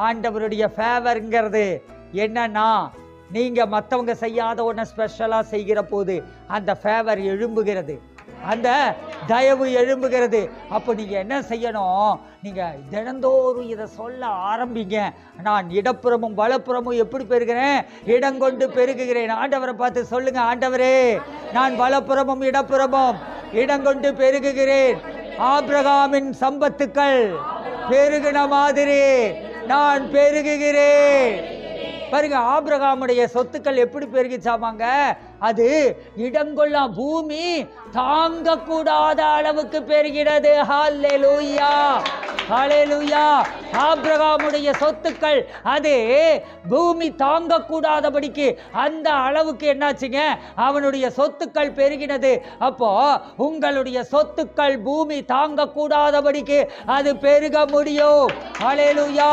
ஆண்டவருடைய ஃபேவர்ங்கிறது என்னன்னா, நீங்க மற்றவங்க செய்யாத ஒன்று ஸ்பெஷலா செய்கிற போது அந்த ஃபேவர் எழும்புகிறது, அந்த தயவு எழும்புகிறது. அப்போ நீங்க என்ன செய்யணும், நீங்க தினந்தோறும் இதை சொல்ல ஆரம்பிங்க. நான் இடப்புறமும் வலப்புறமும் எப்படி பெருகிறேன், இடங்கொண்டு பெருகுகிறேன். ஆண்டவரை பார்த்து சொல்லுங்க, ஆண்டவரே நான் வலப்புறமும் இடப்புறமும் இடங்கொண்டு பெருகுகிறேன். ஆபிரகாமின் சம்பத்துக்கள் பெருகின மாதிரி நான் பெருகுகிறேன். பாருங்க, ஆபிரகாமுடைய சொத்துக்கள் எப்படி பெருகிச்சாமாங்க, அது இடங்கொள்ளா பூமி தாங்க கூடாத அளவுக்கு பெருகிறது. ஹல்லேலூயா, ஹல்லேலூயா. ஆபிரகாமுடைய சொத்துக்கள் அது பூமி தாங்க கூடாதபடிக்கு அந்த அளவுக்கு என்னாச்சுங்க, அவனுடைய சொத்துக்கள் பெருகினது. அப்போ உங்களுடைய சொத்துக்கள் பூமி தாங்க கூடாதபடிக்கு அது பெருக முடியும். ஹல்லேலூயா.